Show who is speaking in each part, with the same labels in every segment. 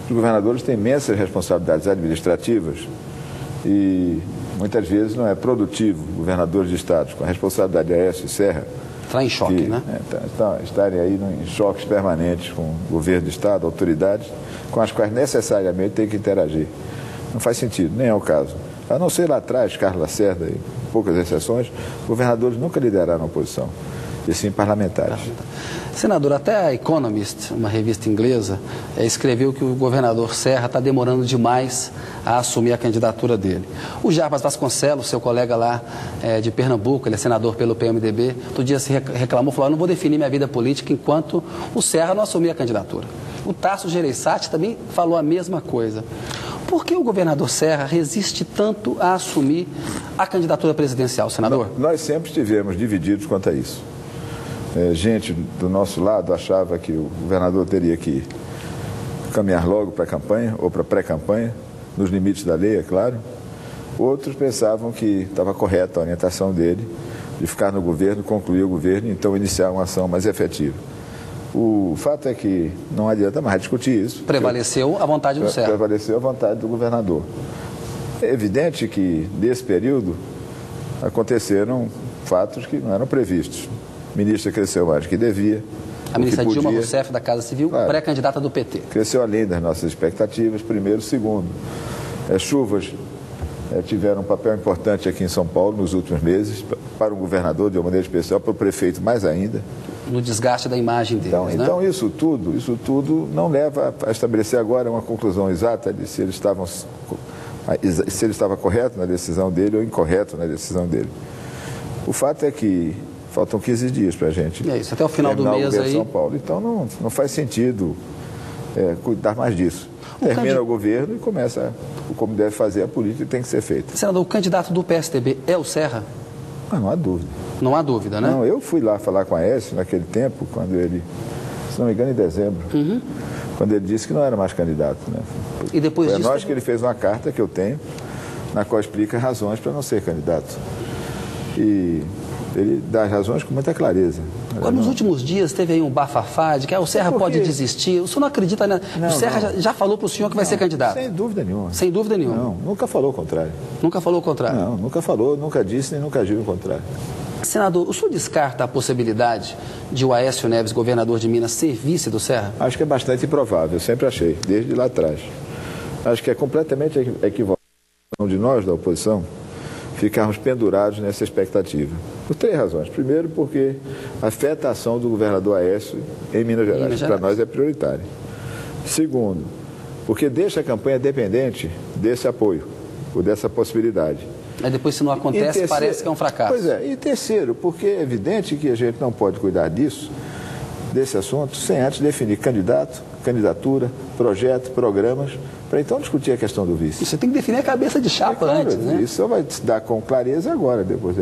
Speaker 1: Os governadores têm imensas responsabilidades administrativas e muitas vezes não é produtivo governadores de estados com a responsabilidade de Aécio e Serra
Speaker 2: está em choque, né?
Speaker 1: Estarem aí em choques permanentes com o governo do estado, autoridades, com as quais necessariamente tem que interagir. Não faz sentido, nem é o caso. A não ser lá atrás, Carlos Lacerda e poucas exceções, governadores nunca lideraram a oposição, e sim parlamentares.
Speaker 2: Senador, até a Economist, uma revista inglesa, escreveu que o governador Serra está demorando demais a assumir a candidatura dele. O Jarbas Vasconcelos, seu colega lá de Pernambuco, ele é senador pelo PMDB, outro dia se reclamou, falou, eu não vou definir minha vida política enquanto o Serra não assumir a candidatura. O Tasso Gereissati também falou a mesma coisa. Por que o governador Serra resiste tanto a assumir a candidatura presidencial, senador?
Speaker 1: Nós sempre estivemos divididos quanto a isso. Gente do nosso lado achava que o governador teria que caminhar logo para a campanha ou para a pré-campanha, nos limites da lei, é claro. Outros pensavam que estava correta a orientação dele de ficar no governo, concluir o governo e então iniciar uma ação mais efetiva. O fato é que não adianta mais discutir isso.
Speaker 2: Prevaleceu a vontade do Serra.
Speaker 1: Prevaleceu a vontade do governador. É evidente que, nesse período, aconteceram fatos que não eram previstos. A ministra cresceu mais do que devia.
Speaker 2: A ministra Dilma Rousseff, da Casa Civil, claro, pré-candidata do PT.
Speaker 1: Cresceu além das nossas expectativas, primeiro. Segundo, chuvas tiveram um papel importante aqui em São Paulo nos últimos meses, para o governador, de uma maneira especial, para o prefeito mais ainda.
Speaker 2: No desgaste da imagem deles, né?
Speaker 1: Então isso tudo não leva a estabelecer agora uma conclusão exata de se ele estava correto na decisão dele ou incorreto na decisão dele. O fato é que faltam 15 dias para a gente.
Speaker 2: É isso, até o final do mês aí.
Speaker 1: São Paulo. Então não faz sentido cuidar mais disso. Termina o governo e começa como deve fazer a política que tem que ser feita.
Speaker 2: Senador, o candidato do PSDB é o Serra?
Speaker 1: Não há dúvida.
Speaker 2: Não há dúvida, né?
Speaker 1: Não, eu fui lá falar com a Aécio naquele tempo, quando ele, se não me engano, em dezembro, quando ele disse que não era mais candidato, né?
Speaker 2: E depois disso...
Speaker 1: Nós que ele fez uma carta que eu tenho, na qual explica razões para não ser candidato. E ele dá as razões com muita clareza.
Speaker 2: Agora, nos últimos dias teve aí um bafafá de que o Serra pode desistir. O senhor não acredita, né? O Serra já falou para o senhor que vai ser candidato?
Speaker 1: Sem dúvida nenhuma.
Speaker 2: Sem dúvida nenhuma?
Speaker 1: Não, nunca falou o contrário.
Speaker 2: Nunca falou o contrário?
Speaker 1: Não, nunca falou, nunca disse, nem nunca agiu o contrário.
Speaker 2: Senador, o senhor descarta a possibilidade de o Aécio Neves, governador de Minas, ser vice do Serra?
Speaker 1: Acho que é bastante improvável, eu sempre achei, desde lá atrás. Acho que é completamente equivocado de nós, da oposição, ficarmos pendurados nessa expectativa. Por 3 razões. Primeiro, porque afeta a ação do governador Aécio em Minas Gerais, que para nós é prioritário. Segundo, porque deixa a campanha dependente desse apoio, ou dessa possibilidade.
Speaker 2: Aí depois, se não acontece, parece que é um fracasso.
Speaker 1: Pois é. E terceiro, porque é evidente que a gente não pode cuidar disso, desse assunto, sem antes definir candidato, candidatura, projeto, programas, para então discutir a questão do vice.
Speaker 2: Você tem que definir a cabeça de chapa antes, né?
Speaker 1: Isso só vai se dar com clareza agora, depois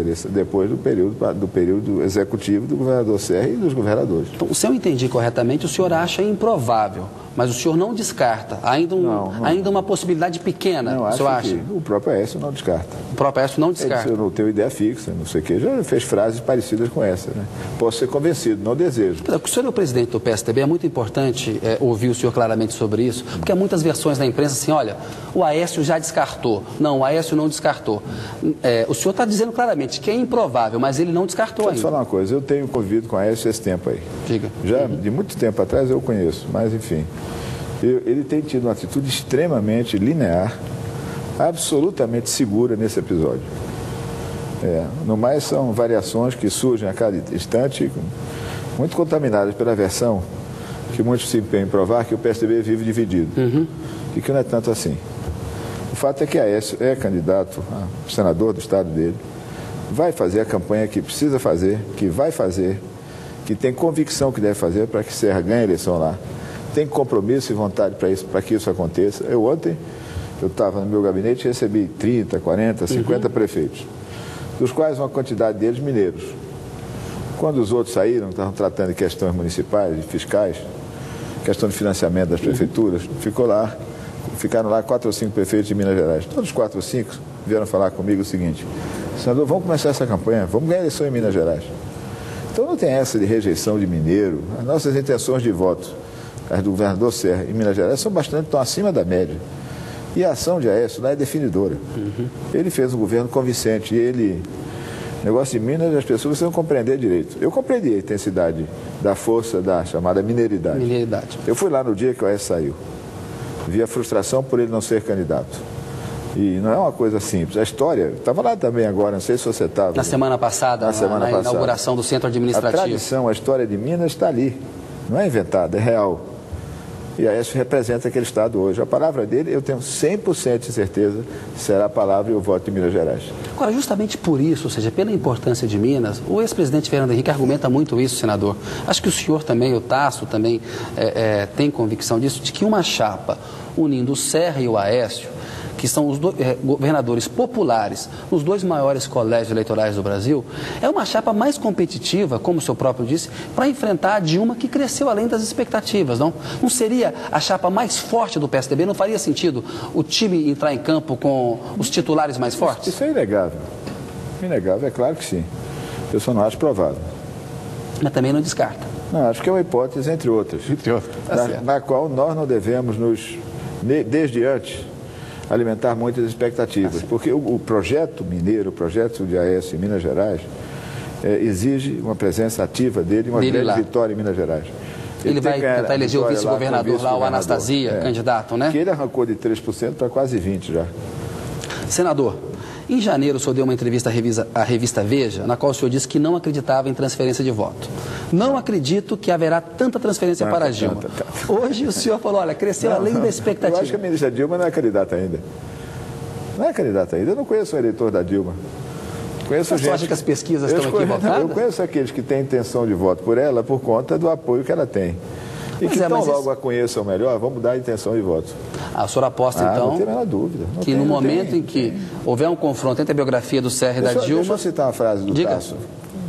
Speaker 1: do período executivo do governador Serra e dos governadores.
Speaker 2: Então, se eu entendi corretamente, o senhor acha improvável, mas o senhor não descarta, ainda uma possibilidade pequena,
Speaker 1: não,
Speaker 2: o senhor acha?
Speaker 1: Que o próprio Aécio não descarta.
Speaker 2: O próprio Aécio não descarta.
Speaker 1: Eu não tenho ideia fixa, não sei o quê, já fez frases parecidas com essa, né? Posso ser convencido, não desejo.
Speaker 2: O senhor é o presidente do PSDB, é muito importante ouvir o senhor claramente sobre isso, porque há muitas versões na imprensa assim, olha, o Aécio já descartou. Não, o Aécio não descartou. O senhor está dizendo claramente que é improvável, mas ele não descartou ainda.
Speaker 1: Deixa eu falar uma coisa, eu tenho convivido com o Aécio esse tempo aí.
Speaker 2: Diga.
Speaker 1: Já de muito tempo atrás eu conheço, mas enfim. Ele tem tido uma atitude extremamente linear, absolutamente segura nesse episódio. No mais, são variações que surgem a cada instante, muito contaminadas pela versão que muitos se empenham em provar que o PSDB vive dividido. E que não é tanto assim. O fato é que Aécio é candidato a senador do estado dele, vai fazer a campanha que precisa fazer, que vai fazer, que tem convicção que deve fazer para que Serra ganhe a eleição lá. Tem compromisso e vontade para que isso aconteça. Ontem, eu estava no meu gabinete e recebi 30, 40, 50 prefeitos, dos quais uma quantidade deles mineiros. Quando os outros saíram, estavam tratando de questões municipais, de fiscais, questão de financiamento das prefeituras, ficaram lá 4 ou 5 prefeitos de Minas Gerais. Todos 4 ou 5 vieram falar comigo o seguinte: senador, vamos começar essa campanha, vamos ganhar a eleição em Minas Gerais. Então não tem essa de rejeição de mineiro. As nossas intenções de voto as do governador Serra em Minas Gerais, estão acima da média. E a ação de Aécio lá é definidora. Ele fez um governo convincente e negócio de Minas, as pessoas precisam compreender direito. Eu compreendi a intensidade da força da chamada mineiridade. Eu fui lá no dia que o Aécio saiu. Vi a frustração por ele não ser candidato. E não é uma coisa simples. A história, estava lá também agora, não sei se você estava.
Speaker 2: Na semana passada, na inauguração do centro administrativo.
Speaker 1: A tradição, a história de Minas está ali. Não é inventada, é real. E Aécio representa aquele estado hoje. A palavra dele, eu tenho 100% de certeza, será a palavra e o voto de Minas Gerais.
Speaker 2: Agora, justamente por isso, ou seja, pela importância de Minas, o ex-presidente Fernando Henrique argumenta muito isso, senador. Acho que o senhor também, o Tasso também, tem convicção disso, de que uma chapa unindo o Serra e o Aécio, que são os governadores populares nos dois maiores colégios eleitorais do Brasil, é uma chapa mais competitiva, como o senhor próprio disse, para enfrentar a Dilma, que cresceu além das expectativas, não? Não seria a chapa mais forte do PSDB? Não faria sentido o time entrar em campo com os titulares mais fortes?
Speaker 1: Isso é inegável. Inegável, é claro que sim. Eu só não acho provável.
Speaker 2: Mas também não descarta.
Speaker 1: Não, acho que é uma hipótese, entre outras. Na qual nós não devemos desde antes, alimentar muitas expectativas, porque o projeto mineiro, o projeto de Aécio em Minas Gerais, exige uma presença ativa dele, uma grande vitória em Minas Gerais.
Speaker 2: Ele vai tentar eleger o vice-governador lá, o Anastasia, candidato, né?
Speaker 1: Que ele arrancou de 3% para quase 20% já.
Speaker 2: Senador, em janeiro o senhor deu uma entrevista à revista Veja, na qual o senhor disse que não acreditava em transferência de voto. Não acredito que haverá tanta transferência para a Dilma. Hoje o senhor falou, olha, cresceu além da expectativa.
Speaker 1: Eu acho que a ministra Dilma não é candidata ainda. Não é candidata ainda. Eu não conheço o eleitor da Dilma.
Speaker 2: Você acha que as pesquisas estão equivocadas?
Speaker 1: Eu conheço aqueles que têm intenção de voto por ela por conta do apoio que ela tem. E que tão logo a conheçam melhor, vamos dar a intenção de voto.
Speaker 2: O senhor aposta, então,
Speaker 1: não tem a menor dúvida.
Speaker 2: Que no momento em que houver um confronto entre a biografia do Serra e da Dilma...
Speaker 1: Deixa eu citar uma frase do Tasso.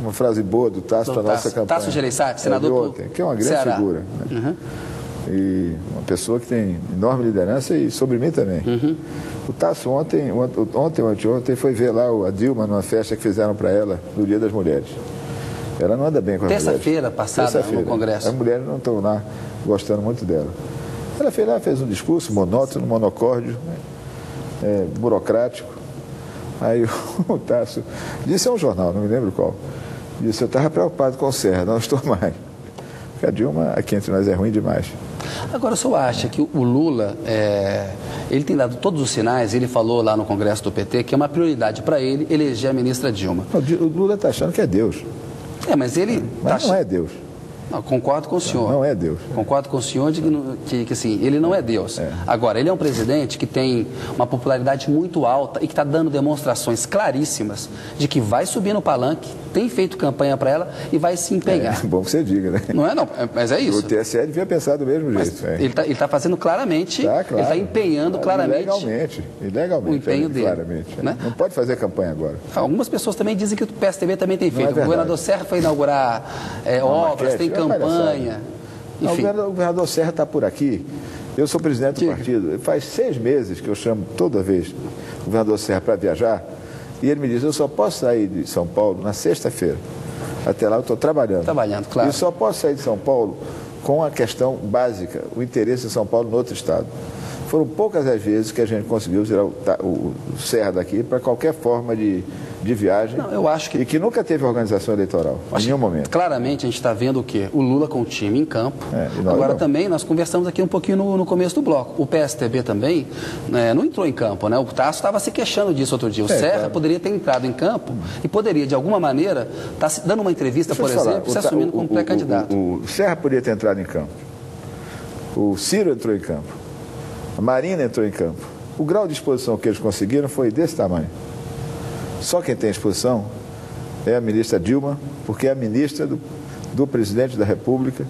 Speaker 1: Uma frase boa do Tasso para a nossa campanha.
Speaker 2: Tasso Gereissati, senador
Speaker 1: ontem, que é uma grande figura. Né? E uma pessoa que tem enorme liderança e sobre mim também. O Tasso ontem ou anteontem, foi ver lá a Dilma numa festa que fizeram para ela no Dia das Mulheres. Ela não anda bem com as mulheres.
Speaker 2: Terça-feira passada no Congresso.
Speaker 1: As mulheres não estão lá gostando muito dela. Ela fez um discurso monótono, monocórdio, burocrático. Aí o Tasso disse a um jornal, não me lembro qual, disse, eu estava preocupado com o Serra, não estou mais. Porque a Dilma aqui entre nós é ruim demais.
Speaker 2: Agora, o senhor acha que o Lula, ele tem dado todos os sinais, ele falou lá no Congresso do PT, que é uma prioridade para ele eleger a ministra Dilma.
Speaker 1: O Lula está achando que é Deus.
Speaker 2: Mas ele...
Speaker 1: Mas não é Deus.
Speaker 2: Não, concordo com o senhor.
Speaker 1: Não é Deus.
Speaker 2: Concordo com o senhor de que assim, ele não é Deus. Agora, ele é um presidente que tem uma popularidade muito alta e que está dando demonstrações claríssimas de que vai subir no palanque, tem feito campanha para ela e vai se empenhar.
Speaker 1: É bom que você diga, né?
Speaker 2: Não é não, mas é isso.
Speaker 1: O TSE devia pensar do mesmo jeito.
Speaker 2: Ele está fazendo claramente, ele está empenhando claramente.
Speaker 1: Ilegalmente.
Speaker 2: O empenho dele.
Speaker 1: Claramente.
Speaker 2: Né?
Speaker 1: Não pode fazer campanha agora.
Speaker 2: Algumas pessoas também dizem que o PSDB também tem feito. O governador Serra foi inaugurar obras, tem campanha. Enfim.
Speaker 1: O governador Serra está por aqui. Eu sou presidente do partido. Faz 6 meses que eu chamo toda vez o governador Serra para viajar. E ele me diz, eu só posso sair de São Paulo na sexta-feira. Até lá eu estou trabalhando.
Speaker 2: Claro.
Speaker 1: E só posso sair de São Paulo com a questão básica, o interesse de São Paulo no outro estado. Foram poucas as vezes que a gente conseguiu tirar o Serra daqui para qualquer forma de viagem.
Speaker 2: Não, eu acho que...
Speaker 1: E que nunca teve organização eleitoral, em nenhum momento.
Speaker 2: Claramente a gente está vendo o quê? O Lula com o time em campo. Agora também nós conversamos aqui um pouquinho no começo do bloco. O PSDB também não entrou em campo, né? O Tasso estava se queixando disso outro dia. O Serra poderia ter entrado em campo e poderia, de alguma maneira, estar dando uma entrevista, por exemplo, se assumindo como pré-candidato.
Speaker 1: O Serra poderia ter entrado em campo. O Ciro entrou em campo. A Marina entrou em campo. O grau de exposição que eles conseguiram foi desse tamanho. Só quem tem exposição é a ministra Dilma, porque é a ministra do presidente da República,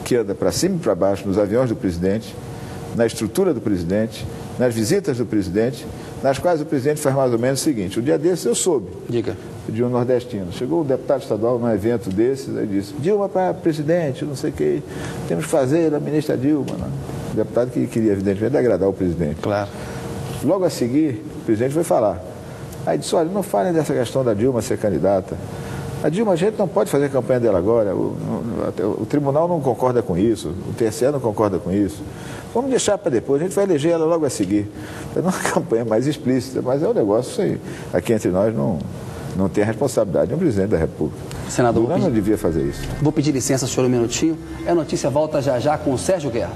Speaker 1: que anda para cima e para baixo nos aviões do presidente, na estrutura do presidente, nas visitas do presidente, nas quais o presidente faz mais ou menos o seguinte. Um dia desses eu soube, de um nordestino. Chegou um deputado estadual num evento desses, aí disse, Dilma para presidente, não sei o que, temos que fazer a ministra Dilma. Não. O deputado que queria, evidentemente, agradar o presidente.
Speaker 2: Claro.
Speaker 1: Logo a seguir, o presidente foi falar. Aí disse, olha, não falem dessa questão da Dilma ser candidata. A Dilma, a gente não pode fazer campanha dela agora, o tribunal não concorda com isso, o TSE não concorda com isso. Vamos deixar para depois, a gente vai eleger ela logo a seguir. É uma campanha mais explícita, mas é um negócio, isso aí, aqui entre nós não tem a responsabilidade, é o presidente da República.
Speaker 2: Senador,
Speaker 1: o Lula não devia fazer isso.
Speaker 2: Vou pedir licença, senhor, um minutinho. A notícia volta já já com o Sérgio Guerra.